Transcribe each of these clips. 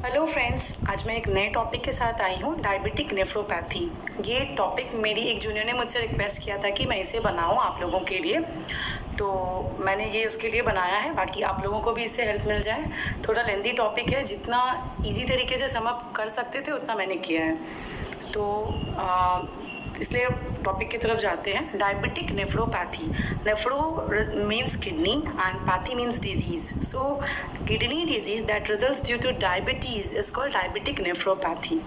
Hello friends, आज मैं एक नए टॉपिक के साथ आई हूँ, डायबिटिक नेफ्रोपैथी। ये टॉपिक मेरी एक जूनियर ने मुझसे रिक्वेस्ट किया था कि मैं इसे बनाऊँ आप लोगों के लिए, तो मैंने ये उसके लिए बनाया है। बाकी आप लोगों को भी इससे हेल्प मिल जाए। थोड़ा लेंदी टॉपिक है, जितना इजी तरीके से सम अप कर सकते थे उतना मैंने किया है। तो इसलिए टॉपिक की तरफ जाते हैं। Diabetic nephropathy. Nephro means kidney and pathy means disease. So kidney disease that results due two diabetes is called diabetic nephropathy.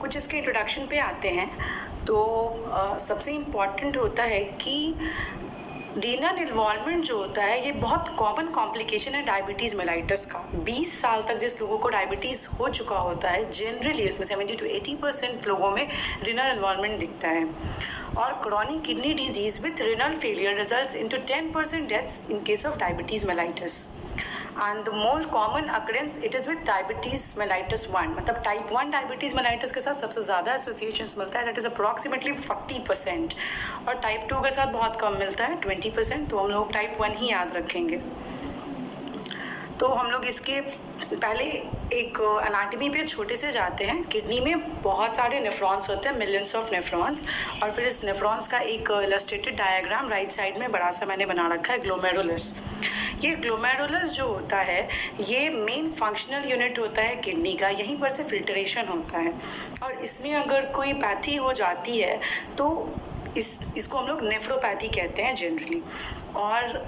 कुछ इसके इंट्रोडक्शन पे आते हैं। तो सबसे इम्पॉर्टेंट होता है कि रीनल इन्वॉल्वमेंट जो होता है ये बहुत कॉमन कॉम्प्लिकेशन है डायबिटीज़ मेलाइटस का। 20 साल तक जिस लोगों को डायबिटीज़ हो चुका होता है, जनरली उसमें 70 to 80% लोगों में रीनल इन्वॉल्वमेंट दिखता है। और chronic kidney disease with renal failure results into 10% deaths in case of diabetes mellitus. And the most common occurrence it is with diabetes mellitus 1, मतलब टाइप 1 डायबिटीज़ मेलाइटस के साथ सबसे ज़्यादा एसोसिएशन मिलता है, दैट इज़ अप्रॉक्सीमेटली 40%। और type 2 के साथ बहुत कम मिलता है, 20%। तो हम लोग टाइप 1 ही याद रखेंगे। तो हम लोग इसके पहले एक एनाटॉमी पे छोटे से जाते हैं। किडनी में बहुत सारे नेफ्रॉन्स होते हैं, मिलियंस ऑफ नेफ्रॉन्स। और फिर इस नेफ्रॉन्स का एक इलस्ट्रेटेड डायग्राम राइट साइड में बड़ा सा मैंने बना रखा है, ग्लोमेरुलस। ये ग्लोमेरुलस जो होता है ये मेन फंक्शनल यूनिट होता है किडनी का, यहीं पर से फिल्ट्रेशन होता है। और इसमें अगर कोई पैथी हो जाती है तो इसको हम लोग नेफ्रोपैथी कहते हैं जनरली। और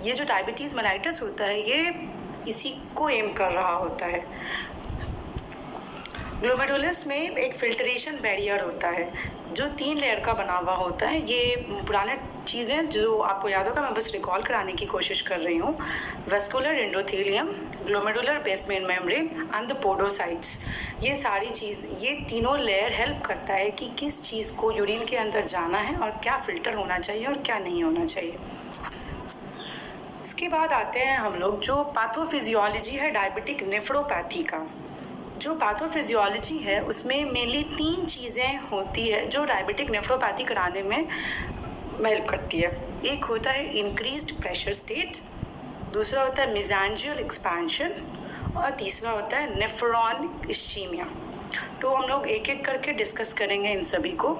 ये जो डायबिटीज़ मेलाइटस होता है ये इसी को एम कर रहा होता है। ग्लोमेरुलस में एक फिल्ट्रेशन बैरियर होता है जो 3 लेयर का बना हुआ होता है। ये पुराने चीज़ें जो आपको याद होगा, मैं बस रिकॉल कराने की कोशिश कर रही हूँ। Vascular endothelium, glomerular basement membrane and the podocytes. ये सारी चीज़, ये तीनों लेयर हेल्प करता है कि किस चीज़ को यूरिन के अंदर जाना है और क्या फ़िल्टर होना चाहिए और क्या नहीं होना चाहिए। इसके बाद आते हैं हम लोग जो पैथोफिजियोलॉजी है डायबिटिक नेफ्रोपैथी का। जो पैथोफिजियोलॉजी है उसमें मेनली 3 चीज़ें होती है जो डायबिटिक नेफ्रोपैथी कराने में हेल्प करती है। एक होता है इंक्रीज्ड प्रेशर स्टेट, दूसरा होता है मेसेंजियल एक्सपेंशन और तीसरा होता है नेफ्रॉनिक इस्चीमिया। तो हम लोग एक एक करके डिस्कस करेंगे इन सभी को।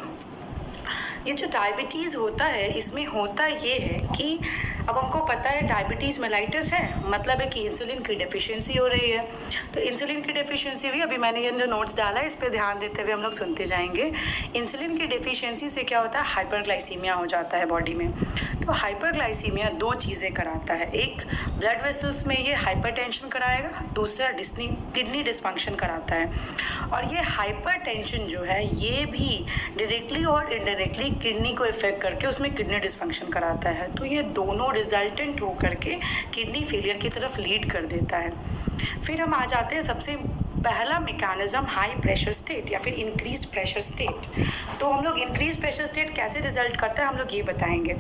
ये जो डायबिटीज़ होता है इसमें होता ये है कि अब हमको पता है डायबिटीज़ मेलाइटस है, मतलब है कि इंसुलिन की डेफिशिएंसी हो रही है। तो इंसुलिन की डेफिशिएंसी भी, अभी मैंने ये जो नोट्स डाला है इस पर ध्यान देते हुए हम लोग सुनते जाएंगे। इंसुलिन की डेफिशिएंसी से क्या होता है, हाइपरग्लाइसीमिया हो जाता है बॉडी में। तो हाइपरग्लाइसीमिया 2 चीज़ें कराता है। एक, ब्लड वेसल्स में ये हाइपरटेंशन कराएगा, दूसरा किडनी डिस्फंक्शन कराता है। और ये हाइपरटेंशन जो है ये भी डायरेक्टली और इनडायरेक्टली किडनी को इफेक्ट करके उसमें किडनी डिस्फंक्शन कराता है। तो ये दोनों रिजल्टेंट हो करके किडनी फेलियर की तरफ लीड कर देता है। फिर हम आ जाते हैं सबसे पहला मैकेनिज्म, हाई प्रेशर स्टेट या फिर इंक्रीज प्रेशर स्टेट। तो हम लोग इंक्रीज प्रेशर स्टेट कैसे रिजल्ट करता है हम लोग ये बताएंगे।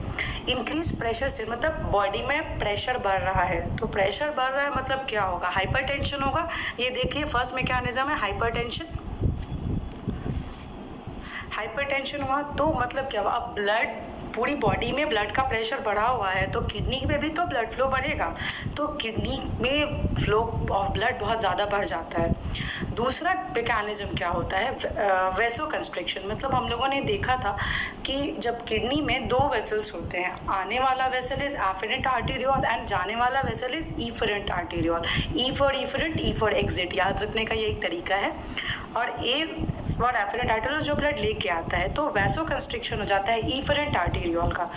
इंक्रीज प्रेशर स्टेट मतलब बॉडी में प्रेशर बढ़ रहा है। तो प्रेशर बढ़ रहा है मतलब क्या होगा, हाइपरटेंशन होगा। ये देखिए फर्स्ट मैकेनिज्म है हाइपरटेंशन। हाइपरटेंशन हुआ तो मतलब क्या हुआ, अब ब्लड, पूरी बॉडी में ब्लड का प्रेशर बढ़ा हुआ है तो किडनी में भी तो ब्लड फ्लो बढ़ेगा, तो किडनी में फ्लो ऑफ ब्लड बहुत ज़्यादा बढ़ जाता है। दूसरा मैकेनिज्म क्या होता है, वेसो कंस्ट्रिक्शन। मतलब हम लोगों ने देखा था कि जब किडनी में 2 वेसल्स होते हैं, आने वाला vessel is afferent arteriole and जाने वाला vessel is efferent arteriole. E for efferent, E for exit, याद रखने का ये एक तरीका है। और ए फॉर एफरेंट आर्टेरियोल जो ब्लड लेके आता है, तो वैसो कंस्ट्रिक्शन हो जाता है इफरेंट आर्टेरियोल का।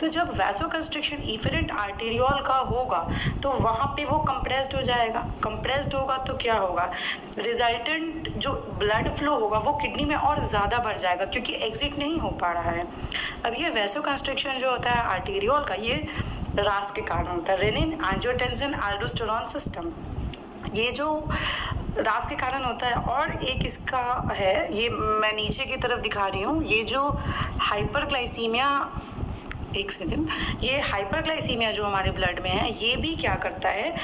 तो जब वैसो कंस्ट्रिक्शन इफरेंट आर्टेरियोल का होगा तो वहाँ पे वो कंप्रेस्ड हो जाएगा। कंप्रेस्ड होगा तो क्या होगा, रिजल्टेंट जो ब्लड फ्लो होगा वो किडनी में और ज़्यादा बढ़ जाएगा क्योंकि एग्जिट नहीं हो पा रहा है। अब ये वैसो कंस्ट्रिक्शन जो होता है आर्टेरियोल का, ये रास के कारण होता है, रेनिन एंजियोटेंसिन एल्डोस्टेरोन सिस्टम। ये जो रास के कारण होता है। और एक इसका है, ये मैं नीचे की तरफ दिखा रही हूँ, ये जो हाइपरग्लाइसीमिया, एक सेकेंड, ये हाइपरग्लाइसीमिया जो हमारे ब्लड में है ये भी क्या करता है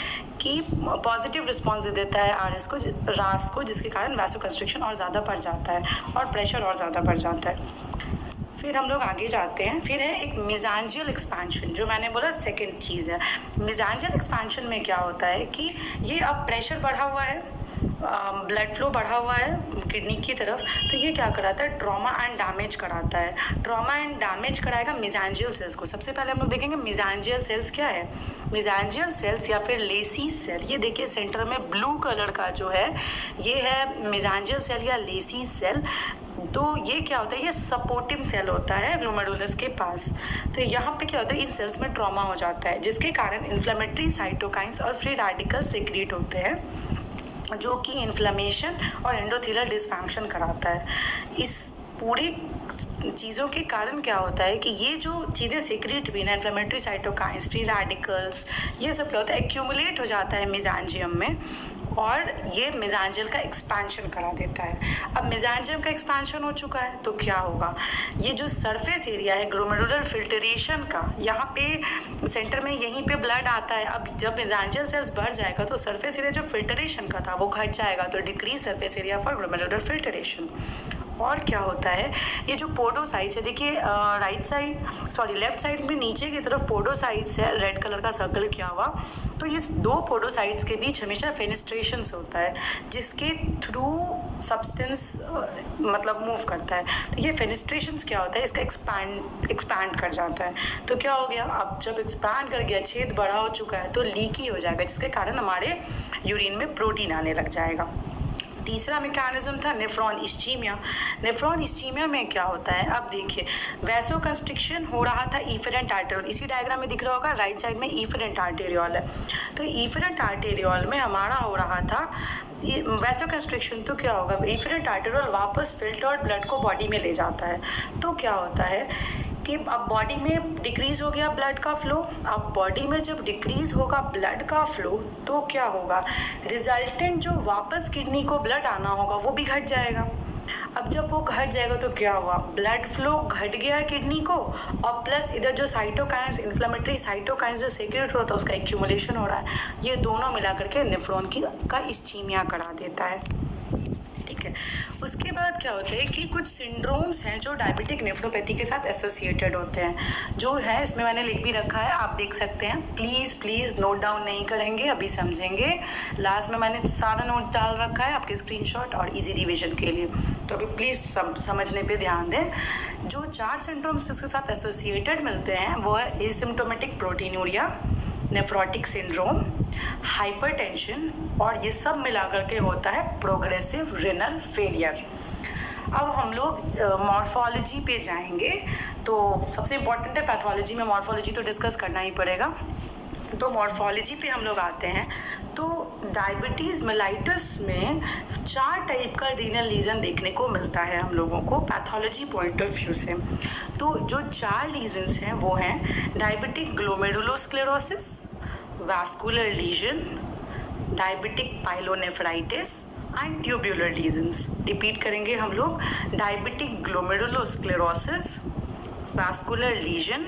कि पॉजिटिव रिस्पॉन्स दे देता है आरएस को, रास को, जिसके कारण वैसो कंस्ट्रिक्शन और ज़्यादा बढ़ जाता है और प्रेशर और ज़्यादा बढ़ जाता है। फिर हम लोग आगे जाते हैं। फिर है एक मेसेंजियल एक्सपेंशन, जो मैंने बोला सेकंड चीज़ है। मेसेंजियल एक्सपेंशन में क्या होता है कि ये अब प्रेशर बढ़ा हुआ है, ब्लड फ्लो बढ़ा हुआ है किडनी की तरफ, तो ये क्या कराता है, ट्रॉमा एंड डैमेज कराता है। ट्रॉमा एंड डैमेज कराएगा मेसेंजियल सेल्स को। सबसे पहले हम लोग देखेंगे मेसेंजियल सेल्स क्या है। मेसेंजियल सेल्स या फिर लेसी सेल, ये देखिए सेंटर में ब्लू कलर का जो है ये है मेसेंजियल सेल या लेसी सेल। तो ये क्या होता है, ये सपोर्टिंग सेल होता है ग्लोमेरुलस के पास। तो यहाँ पे क्या होता है, इन सेल्स में ट्रॉमा हो जाता है, जिसके कारण इन्फ्लेमेटरी साइटोकाइंस और फ्री रेडिकल सीक्रेट होते हैं, जो कि इन्फ्लेमेशन और एंडोथेलियल डिसफंक्शन कराता है। इस पूरी चीज़ों के कारण क्या होता है कि ये जो चीज़ें सीक्रेट हुई ना, इन्फ्लेमेटरी साइटोकाइंस, फ्री रेडिकल्स, ये सब क्या होता है, एक्यूमुलेट हो जाता है मेसेंजियम में, और ये मेसेंजियल का एक्सपेंशन करा देता है। अब मेसेंजियम का एक्सपेंशन हो चुका है तो क्या होगा, ये जो सरफेस एरिया है ग्लोमेरुलर फिल्ट्रेशन का, यहाँ पे सेंटर में यहीं पे ब्लड आता है। अब जब मेसेंजियल सेल्स बढ़ जाएगा तो सरफेस एरिया जो फिल्ट्रेशन का था वो घट जाएगा, तो decrease surface area for glomerular filtration. और क्या होता है, ये जो पोडोसाइट्स है, देखिए लेफ्ट साइड में नीचे की तरफ पोडोसाइट्स है, रेड कलर का सर्कल किया हुआ। तो ये दो पोडोसाइट्स के बीच हमेशा फेनेस्ट्रेशंस होता है, जिसके थ्रू सब्सटेंस मतलब मूव करता है। तो ये फेनेस्ट्रेशंस क्या होता है, इसका एक्सपैंड कर जाता है। तो क्या हो गया, अब जब एक्सपैंड कर गया, छेद बड़ा हो चुका है, तो लीकी हो जाएगा, जिसके कारण हमारे यूरिन में प्रोटीन आने लग जाएगा। तीसरा मैकेनिज्म था नेफ्रॉन इस्चीमिया। नेफ्रॉन इस्चीमिया में क्या होता है, अब देखिए वैसो कंस्ट्रिक्शन हो रहा था इफेरेंट आर्टेरियोल, इसी डायग्राम में दिख रहा होगा, राइट साइड में इफेरेंट आर्टेरियोल है। तो इफेरेंट आर्टेरियोल में हमारा हो रहा था वैसो कंस्ट्रिक्शन। तो क्या होगा, इफेरेंट आर्टेरियोल वापस फिल्टर्ड ब्लड को बॉडी में ले जाता है। तो क्या होता है कि अब बॉडी में डिक्रीज़ हो गया ब्लड का फ्लो। अब बॉडी में जब डिक्रीज़ होगा ब्लड का फ्लो तो क्या होगा, रिजल्टेंट जो वापस किडनी को ब्लड आना होगा वो भी घट जाएगा। अब जब वो घट जाएगा तो क्या हुआ, ब्लड फ्लो घट गया किडनी को, और प्लस इधर जो साइटोकाइंस, इन्फ्लेमेटरी साइटोकाइंस जो सीक्रेट होता है उसका एक्यूमुलेशन हो रहा है। ये दोनों मिला करके नेफ्रॉन का इस्चीमिया करा देता है। ठीक है, उसके बाद क्या होता है कि कुछ सिंड्रोम्स हैं जो डायबिटिक नेफ्रोपैथी के साथ एसोसिएटेड होते हैं, जो है इसमें मैंने लिख भी रखा है, आप देख सकते हैं। प्लीज़ नोट डाउन नहीं करेंगे, अभी समझेंगे। लास्ट में मैंने सारा नोट्स डाल रखा है आपके स्क्रीनशॉट और इजी रिवीजन के लिए, तो अभी प्लीज़ समझने पे ध्यान दें। जो 4 सिंड्रोम्स इसके साथ एसोसिएटेड मिलते हैं वो है asymptomatic proteinuria, nephrotic syndrome, hypertension, और ये सब मिलाकर के होता है प्रोग्रेसिव रेनल फेलियर। अब हम लोग मॉर्फोलॉजी पे जाएंगे, तो सबसे इम्पॉर्टेंट है पैथोलॉजी में मॉर्फोलॉजी तो डिस्कस करना ही पड़ेगा। तो मॉर्फोलॉजी पे हम लोग आते हैं। तो डायबिटीज़ मेलाइटस में 4 टाइप का रीनल लीजन देखने को मिलता है हम लोगों को पैथोलॉजी पॉइंट ऑफ व्यू से। तो जो 4 लीजन्स हैं वो हैं diabetic glomerulosclerosis, vascular lesion, diabetic pyelonephritis and tubular lesions. Repeat करेंगे हम लोग, diabetic glomerulosclerosis, vascular lesion,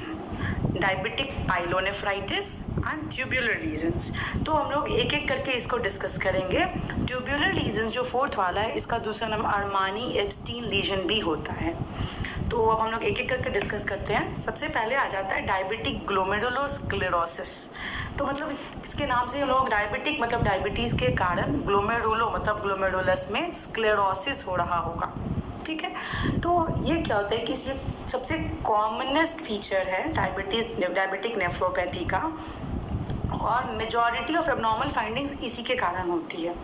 diabetic pyelonephritis and tubular lesions. तो हम लोग एक एक करके इसको डिस्कस करेंगे। ट्यूब्यूलर लीजन्स जो 4th वाला है, इसका दूसरा नाम अरमानी एब्स्टीन लीजन भी होता है। तो अब हम लोग एक एक करके डिस्कस करते हैं। सबसे पहले आ जाता है डायबिटिक ग्लोमेरुलोस्क्लेरोसिस। तो मतलब इसके नाम से हम लोग डायबिटिक मतलब डायबिटीज़ के कारण, ग्लोमेरुलो मतलब ग्लोमेरुलस में स्क्लेरोसिस हो रहा होगा। ठीक है, तो ये क्या होता है कि ये सबसे कॉमनेस्ट फीचर है डायबिटिक नेफ्रोपैथी का, और मेजॉरिटी ऑफ एबनॉर्मल फाइंडिंग्स इसी के कारण होती है।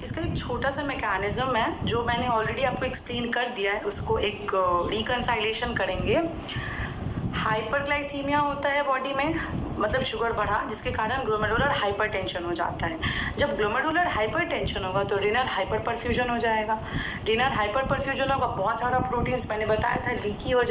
इसका एक छोटा सा मैकेनिज्म है जो मैंने ऑलरेडी आपको एक्सप्लेन कर दिया है, उसको एक रिकंसाइलेशन करेंगे। हाइपरग्लाइसीमिया होता है बॉडी में, मतलब शुगर बढ़ा, जिसके कारण ग्लोमेरुलर हाइपरटेंशन हो जाता है। जब ग्लोमेरुलर हाइपरटेंशन होगा तो रीनल हाइपरपरफ्यूजन हो जाएगा। रीनल हाइपरपरफ्यूजन होगा, बहुत सारा प्रोटीन्स, मैंने बताया था लीकी हो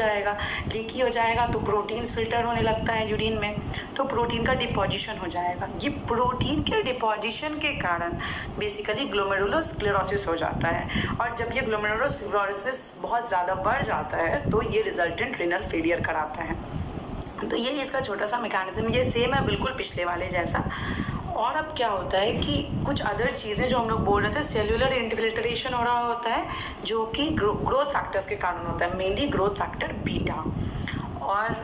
जाएगा तो प्रोटीन्स फिल्टर होने लगता है यूरिन में, तो प्रोटीन का डिपोजिशन हो जाएगा। ये प्रोटीन के डिपोजिशन के कारण बेसिकली ग्लोमेरुलोस्क्लेरोसिस हो जाता है, और जब ये ग्लोमेरुलोस्क्लेरोसिस बहुत ज़्यादा बढ़ जाता है तो ये रिजल्टेंट रीनल फेलियर कराता है। तो ये इसका छोटा सा मैकेनिज्म, ये सेम है बिल्कुल पिछले वाले जैसा। और अब क्या होता है कि कुछ अदर चीज़ें जो हम लोग बोल रहे थे, सेल्यूलर इन्फिल्ट्रेशन हो रहा होता है जो कि ग्रोथ फैक्टर्स के कारण होता है, मेनली ग्रोथ फैक्टर बीटा। और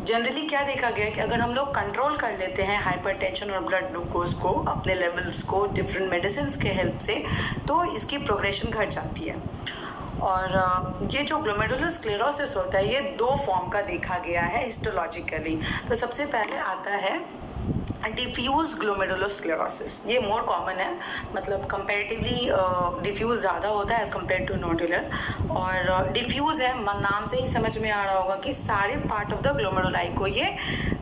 जनरली क्या देखा गया है कि अगर हम लोग कंट्रोल कर लेते हैं हाइपरटेंशन और ब्लड ग्लूकोज को, अपने लेवल्स को डिफरेंट मेडिसिन के हेल्प से, तो इसकी प्रोग्रेशन घट जाती है। और ये जो ग्लोमेरुलर स्क्लेरोसिस होता है ये 2 फॉर्म का देखा गया है हिस्टोलॉजिकली। तो सबसे पहले आता है डिफ्यूज ग्लोमेरुलर स्क्लेरोसिस, ये मोर कॉमन है, मतलब कंपैरेटिवली डिफ्यूज ज़्यादा होता है एज़ कम्पेयर टू नोडुलर। और डिफ्यूज है, नाम से ही समझ में आ रहा होगा कि सारे पार्ट ऑफ द ग्लोमेरुलाई को ये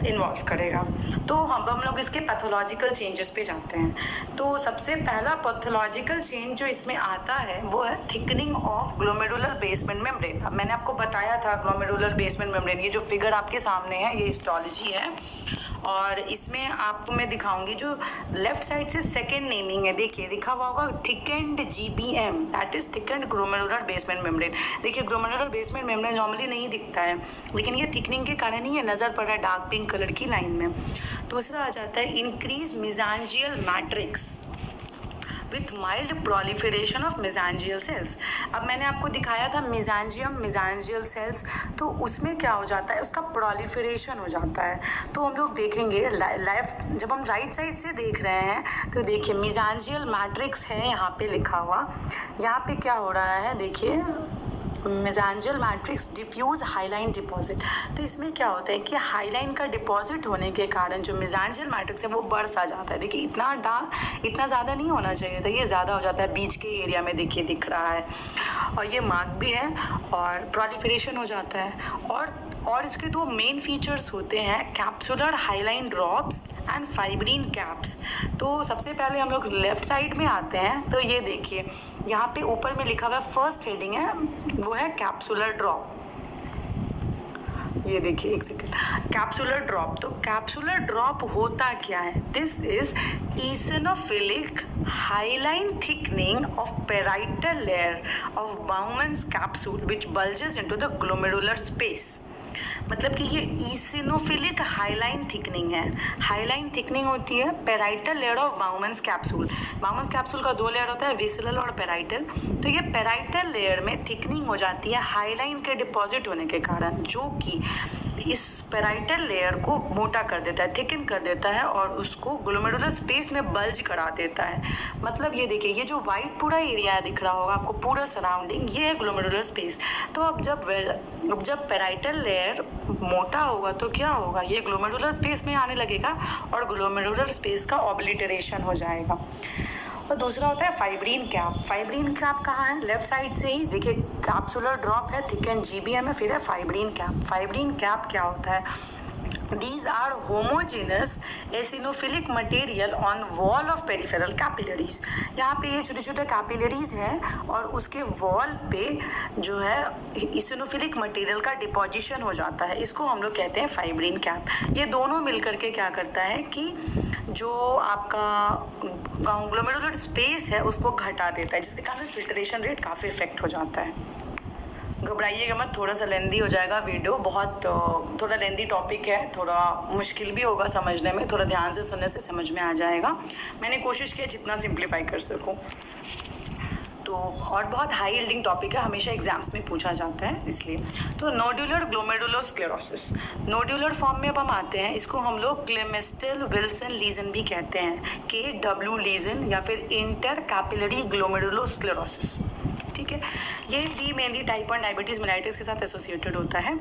इन्वॉल्व करेगा। तो हम लोग इसके पैथोलॉजिकल चेंजेस पे जाते हैं। तो सबसे पहला पैथोलॉजिकल चेंज जो इसमें आता है वो है thickening of glomerular basement membrane. अब मैंने आपको बताया था ग्लोमेरुलर बेसमेंट मेम्ब्रेन, ये जो फिगर आपके सामने है ये हिस्टोलॉजी है, और इसमें आपको मैं दिखाऊंगी जो लेफ्ट साइड से सेकेंड नेमिंग है, देखिए लिखा हुआ होगा thickened GBM, that is thickened glomerular basement membrane. देखिए ग्लोमेरुलर बेसमेंट मेम्ब्रेन नॉर्मली नहीं दिखता है, लेकिन ये थिकनिंग के कारण ही ये नज़र पड़ रहा है डार्क पिंक कलर की लाइन में। दूसरा आ जाता है increase mesangial matrix with mild proliferation of mesangial cells. अब मैंने आपको दिखाया था मेसेंजियल सेल्स, तो उसमें क्या हो जाता है, उसका प्रोलिफरेशन हो जाता है। तो हम लोग देखेंगे जब हम राइट साइड से देख रहे हैं तो देखिए मेसेंजियल मैट्रिक्स है यहाँ पे लिखा हुआ, यहाँ पे क्या हो रहा है देखिए mesangial matrix diffuse hyaline deposit. तो इसमें क्या होता है कि हाइलाइन का डिपॉजिट होने के कारण जो मेसेंजियल मैट्रिक्स है वो बढ़ सा जाता है। देखिए इतना ज़्यादा नहीं होना चाहिए था, ये ज़्यादा हो जाता है, बीच के एरिया में देखिए दिख रहा है, और ये मार्क भी है और प्रोलिफरेशन हो जाता है। और इसके 2 मेन फीचर्स होते हैं, capsular hyaline drops and fibrin caps. तो सबसे पहले हम लोग लेफ्ट साइड में आते हैं, तो ये देखिए यहाँ पे ऊपर में लिखा हुआ फर्स्ट हेडिंग है वो है कैप्सुलर ड्रॉप। ये देखिए एक सेकेंड, कैप्सुलर ड्रॉप। तो कैप्सुलर ड्रॉप होता क्या है, this is eosinophilic hyaline thickening of parietal layer of Bowman's capsule which bulges into the glomerular space। मतलब कि ये ईसिनोफिलिक हाइलाइन थिकनिंग है। हाइलाइन थिकनिंग होती है parietal layer of Bowman's capsule. Bowman's capsule का 2 लेयर होता है, विसरल और पेराइटल। तो ये पेराइटल लेयर में थिकनिंग हो जाती है हाइलाइन के डिपॉजिट होने के कारण, जो कि इस पेराइटल लेयर को मोटा कर देता है, थिकन कर देता है और उसको ग्लोमेरुलर स्पेस में बल्ज करा देता है। मतलब ये देखिए ये जो वाइट पूरा एरिया दिख रहा होगा आपको, पूरा सराउंडिंग, ये है ग्लोमेरुलर स्पेस। तो अब जब पेराइटल लेयर मोटा होगा तो क्या होगा, ये ग्लोमेरुलर स्पेस में आने लगेगा और ग्लोमेरुलर स्पेस का ऑब्लिटरेशन हो जाएगा। और दूसरा होता है फाइब्रिन कैप। फाइब्रिन कैप कहाँ है, लेफ्ट साइड से ही देखिए कैप्सुलर ड्रॉप है, थिकेंड GBM है, फिर है फाइब्रिन कैप। फाइब्रिन कैप क्या होता है, These are homogeneous eosinophilic material on wall of peripheral capillaries। यहाँ पे ये छोटे छोटे कैपिलरीज हैं और उसके वॉल पे जो है eosinophilic मटेरियल का डिपोजिशन हो जाता है, इसको हम लोग कहते हैं फाइब्रिन कैप। ये दोनों मिलकर के क्या करता है कि जो आपका ग्लोमेरुलर स्पेस है उसको घटा देता है, जिसके कारण फिल्ट्रेशन रेट काफ़ी इफेक्ट हो जाता है। घबराइएगा मत, थोड़ा सा लेंदी हो जाएगा वीडियो, बहुत थोड़ा लेंदी टॉपिक है, थोड़ा मुश्किल भी होगा समझने में, थोड़ा ध्यान से सुनने से समझ में आ जाएगा। मैंने कोशिश की जितना सिंप्लीफाई कर सकूं। तो और बहुत हाई यील्डिंग टॉपिक है, हमेशा एग्जाम्स में पूछा जाता है इसलिए। तो nodular glomerular sclerosis, nodular form में अब हम आते हैं, इसको हम लोग क्लेमेस्टेल विल्सन लीजन भी कहते हैं, KW लीजन या फिर इंटर कैपिलरी ग्लोमेरुलर स्क्लेरोसिस। ठीक है, ये भी मेनली टाइप 1 डायबिटीज़ मेलाइटिस के साथ एसोसिएटेड होता है।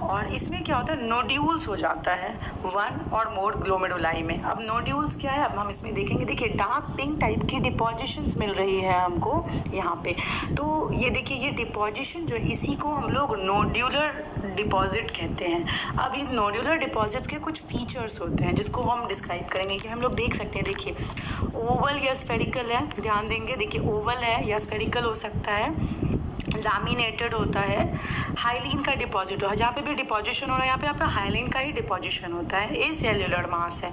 और इसमें क्या होता है, नोड्यूल्स हो जाता है 1 और मोर ग्लोमेरुलाई में। अब नोड्यूल्स क्या है, अब हम इसमें देखेंगे, देखिए डार्क पिंक टाइप की डिपोजिशंस मिल रही है हमको यहाँ पे। तो ये देखिए ये डिपोजिशन जो है इसी को हम लोग नोड्यूलर डिपॉजिट कहते हैं। अब ये नोड्यूलर डिपॉजिट्स के कुछ फीचर्स होते हैं जिसको हम डिस्क्राइब करेंगे कि हम लोग देख सकते हैं। देखिए ओवल या स्फेरिकल है, ध्यान देंगे, देखिए ओवल है या स्फेरिकल हो सकता है, लैमिनेटेड होता है, हाइलिन का डिपॉजिट हो, जहाँ पे भी डिपॉजिशन हो रहा है यहाँ पे हाइलिन का ही डिपॉजिशन होता है, ए सेल्यूलर मास है,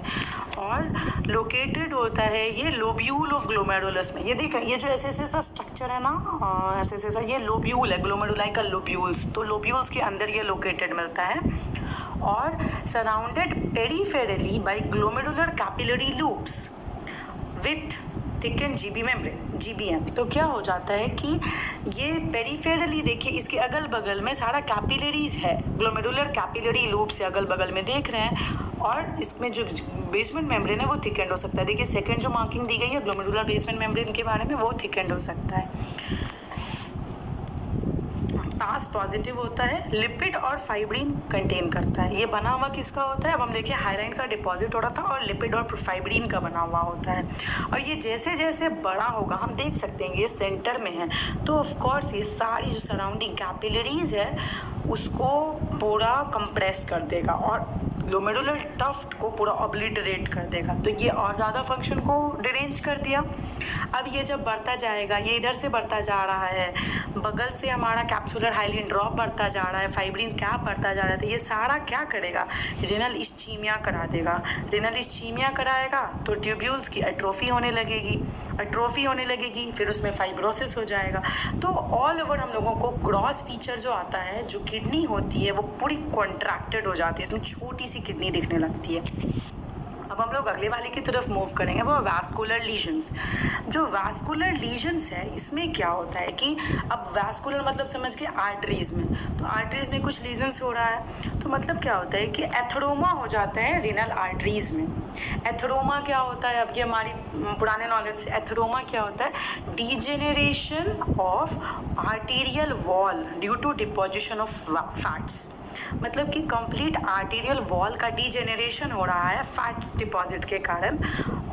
और लोकेटेड होता है ये लोब्यूल ऑफ ग्लोमेरुलस में। ये देखिए ये जो ऐसे सा स्ट्रक्चर है ना, ऐसे सा ये लोब्यूल है, ग्लोमेरुलाई का लोब्यूल्स, तो लोब्यूल्स के अंदर ये लोकेटेड मिलता है, और surrounded peripherally by glomerular capillary loops. Thickened GB membrane, GBM. तो क्या हो जाता है कि ये पेरिफेरली देखिए, इसके अगल बगल में सारा कैपिलरीज है, ग्लोमेरुलर कैपिलरी लूप से अगल बगल में देख रहे हैं, और इसमें जो बेसमेंट मेम्ब्रेन है वो थिकेंड हो सकता है। देखिए सेकंड जो मार्किंग दी गई है ग्लोमेरुलर बेसमेंट मेम्ब्रेन के बारे में, वो थिकेंड हो सकता है। पास पॉजिटिव होता है, लिपिड और फाइब्रिन कंटेन करता है। ये बना हुआ किसका होता है? अब हम देखिए हाइलाइन का डिपॉजिट हो रहा था और लिपिड और फाइब्रिन का बना हुआ होता है। और ये जैसे जैसे बड़ा होगा, हम देख सकते हैं ये सेंटर में है, तो ऑफ कोर्स ये सारी जो सराउंडिंग कैपिलरीज है उसको पूरा कंप्रेस कर देगा और ग्लोमेरुलर टफ्ट को पूरा ऑब्लिटरेट कर देगा। तो ये और ज़्यादा फंक्शन को डिरेंज कर दिया। अब ये जब बढ़ता जाएगा, ये इधर से बढ़ता जा रहा है, बगल से हमारा कैप्सुलर हाइलिन ड्रॉप बढ़ता जा रहा है, फाइब्रिन कैप बढ़ता जा रहा है, तो ये सारा क्या करेगा? रेनल इस्चीमिया करा देगा। रेनल इस्चीमिया कराएगा तो ट्यूब्यूल्स की एट्रोफी होने लगेगी, फिर उसमें फाइब्रोसिस हो जाएगा। तो ऑल ओवर हम लोगों को ग्रॉस फीचर जो आता है, जो किडनी होती है वो पूरी कॉन्ट्रैक्टेड हो जाती है, इसमें छोटी सी किडनी दिखने लगती है। अब हम लोग अगले वाले की तरफ मूव करेंगे, वो वैस्कुलर लीजन्स। जो वैस्कुलर लीजन्स है, इसमें क्या होता है कि अब वैस्कुलर मतलब समझ के आर्टरीज में, तो आर्टरीज में कुछ लीजन्स हो रहा है, तो मतलब क्या होता है कि एथरोमा हो जाता है रेनल आर्टरीज में। एथरोमा क्या होता है? अब ये हमारी पुराने नॉलेज से, एथरोमा क्या होता है? Degeneration of arterial wall due to deposition of fats. मतलब कि कंप्लीट आर्टीरियल वॉल का डीजेनरेशन हो रहा है फैट्स डिपॉजिट के कारण,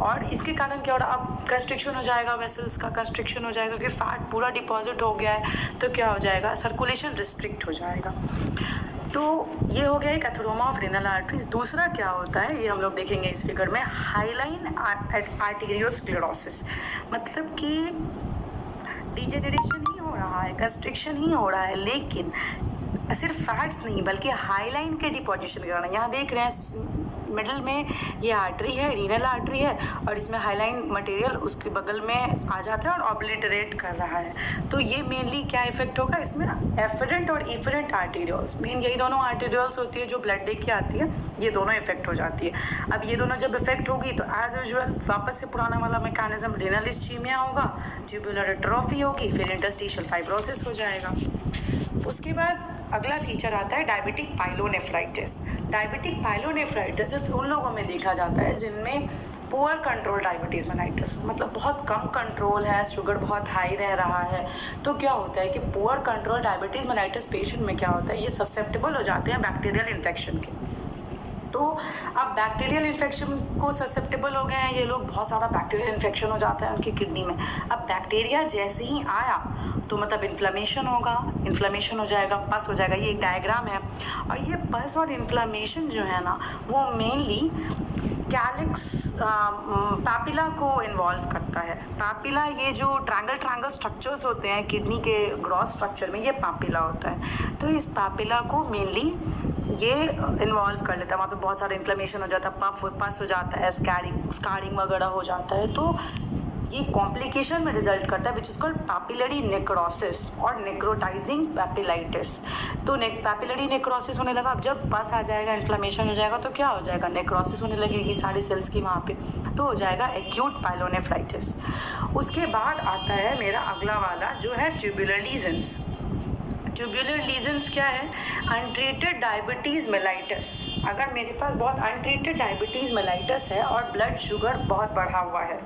और इसके कारण क्या हो रहा है? अब कंस्ट्रिक्शन हो जाएगा, वेसल्स का कंस्ट्रिक्शन हो जाएगा, कि फैट पूरा डिपॉजिट हो गया है, तो क्या हो जाएगा? सर्कुलेशन रिस्ट्रिक्ट हो जाएगा। तो ये हो गया एक एथरोमा ऑफ रेनल आर्टरीज। दूसरा क्या होता है, ये हम लोग देखेंगे इस फिगर में, हाइलाइन आर्टेरियोस्क्लेरोसिस। मतलब कि डीजेनरेशन ही हो रहा है, कंस्ट्रिक्शन ही हो रहा है, लेकिन सिर्फ फैट्स नहीं बल्कि हाईलाइन के डिपोजिशन कराना। यहाँ देख रहे हैं मिडल में ये आर्टरी है, रीनल आर्टरी है, और इसमें हाईलाइन मटेरियल उसके बगल में आ जाता है और ऑब्लिटरेट कर रहा है। तो ये मेनली क्या इफेक्ट होगा इसमें? एफरेंट और इफरेंट आर्टेरियोल्स, मेन यही दोनों आर्टेरियोल्स होती है जो ब्लड दे के आती है, ये दोनों इफेक्ट हो जाती है। अब ये दोनों जब इफेक्ट होगी तो एज यूजुअल वापस से पुराना वाला मैकेनिज्म, रेनल इस्चीमिया होगा, ट्यूबुलर एट्रोफी होगी, फिर इंटरस्टिशियल फाइब्रोसिस हो जाएगा। उसके बाद अगला फीचर आता है डायबिटिक पाइलोनेफ्राइटिस। डायबिटिक पाइलोनेफ्राइटिस सिर्फ उन लोगों में देखा जाता है जिनमें पुअर कंट्रोल डायबिटीज़ मेलाइटिस, मतलब बहुत कम कंट्रोल है, शुगर बहुत हाई रह रहा है। तो क्या होता है कि poor control diabetes mellitus patient में क्या होता है, ये ससेप्टेबल हो जाते हैं बैक्टीरियल इन्फेक्शन के। तो अब बैक्टीरियल इन्फेक्शन को ससेप्टेबल हो गए हैं ये लोग, बहुत सारा बैक्टीरियल इन्फेक्शन हो जाता है उनकी किडनी में। अब बैक्टीरिया जैसे ही आया तो मतलब इन्फ्लेमेशन होगा, इन्फ्लेमेशन हो जाएगा, पस हो जाएगा। ये एक डायग्राम है, और ये पस और इन्फ्लेमेशन जो है ना, वो मेनली कैलिक्स पैपिला को इन्वॉल्व करता है। पैपिला, ये जो ट्रायंगल स्ट्रक्चर्स होते हैं किडनी के ग्रॉस स्ट्रक्चर में, ये पैपिला होता है। तो इस पैपिला को मेनली ये इन्वॉल्व कर लेता है, वहाँ पे बहुत सारा इन्फ्लेमेशन हो जाता है, पस हो जाता है, स्कारिंग वगैरह हो जाता है। तो ये कॉम्प्लिकेशन में रिजल्ट करता है which is called papillary necrosis और नेक्रोटाइजिंग पैपिलाइटिस। तो पैपिलरी नेक्रोसिस होने लगा। अब जब पस आ जाएगा, इन्फ्लेमेशन हो जाएगा, तो क्या हो जाएगा? नेक्रोसिस होने लगेगी सारी सेल्स की वहाँ पे, तो हो जाएगा एक्यूट पाइलोनेफ्राइटिस। उसके बाद आता है मेरा अगला वाला जो है ट्यूबुलर लीजन्स। ट्यूबुलर लीजन्स क्या है? Untreated diabetes mellitus. अगर मेरे पास बहुत अनट्रीटेड डायबिटीज़ मेलाइटिस है और ब्लड शुगर बहुत बढ़ा हुआ है,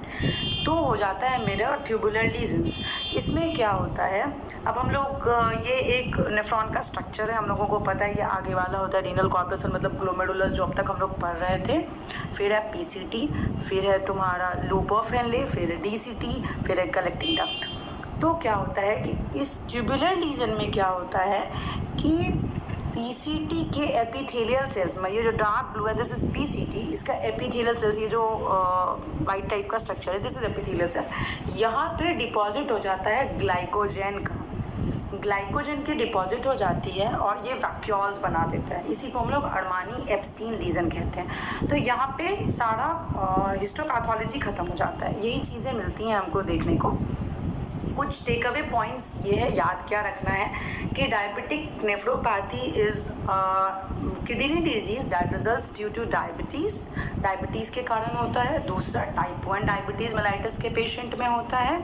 तो हो जाता है मेरा ट्यूबुलर लीजन्स। इसमें क्या होता है, अब हम लोग ये एक नेफ्रॉन का स्ट्रक्चर है, हम लोगों को पता है, ये आगे वाला होता है रीनल कॉर्पस मतलब ग्लोमेरुलस, जो अब तक हम लोग पढ़ रहे थे। फिर है पीसीटी, फिर है तुम्हारा लूप ऑफ हेनले, फिर है डीसीटी, फिर है कलेक्टिंग डक्ट। तो क्या होता है कि इस ट्यूबुलर लीजन में क्या होता है कि पीसीटी के एपिथेलियल सेल्स में, ये जो डार्क ब्लू है दिस इज पीसीटी, इसका एपिथेलियल सेल्स, ये जो वाइट टाइप का स्ट्रक्चर है दिस इज एपिथेलियल सेल, यहाँ पे डिपॉजिट हो जाता है ग्लाइकोजन का। ग्लाइकोजन की डिपॉजिट हो जाती है और ये वैक्यूल्स बना देता है। इसी को हम लोग अरमानी एप्स्टीन लीजन कहते हैं। तो यहाँ पे सारा हिस्टोपैथोलॉजी ख़त्म हो जाता है, यही चीज़ें मिलती हैं हमको देखने को। कुछ टेक अवे पॉइंट्स ये है, याद क्या रखना है कि diabetic nephropathy is kidney disease that results due two diabetes के कारण होता है। दूसरा, टाइप 1 डायबिटीज़ मेलाइटस के पेशेंट में होता है।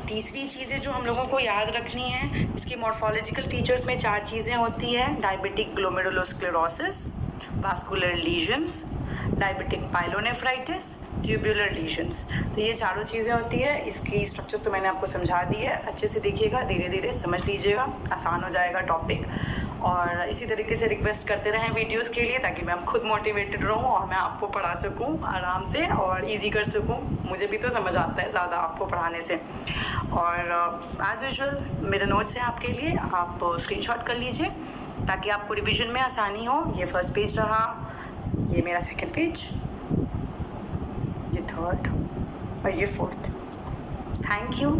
तीसरी चीज़ें जो हम लोगों को याद रखनी है, इसके मॉर्फोलॉजिकल फीचर्स में 4 चीज़ें होती हैं: diabetic glomerulosclerosis, vascular lesions, diabetic pyelonephritis, tubular lesions. तो ये चारों चीज़ें होती है। इसकी स्ट्रक्चर्स तो मैंने आपको समझा दी है, अच्छे से देखिएगा, धीरे धीरे समझ लीजिएगा, आसान हो जाएगा टॉपिक। और इसी तरीके से रिक्वेस्ट करते रहें वीडियोस के लिए, ताकि मैं खुद मोटिवेटेड रहूं और मैं आपको पढ़ा सकूं आराम से और इजी कर सकूं। मुझे भी तो समझ आता है ज़्यादा आपको पढ़ाने से। और एज़ यूजुअल मेरे नोट्स हैं आपके लिए, आप स्क्रीनशॉट कर लीजिए ताकि आपको रिविज़न में आसानी हो। ये फर्स्ट पेज रहा, ये मेरा सेकंड पेज, ये थर्ड और ये फोर्थ। Thank you.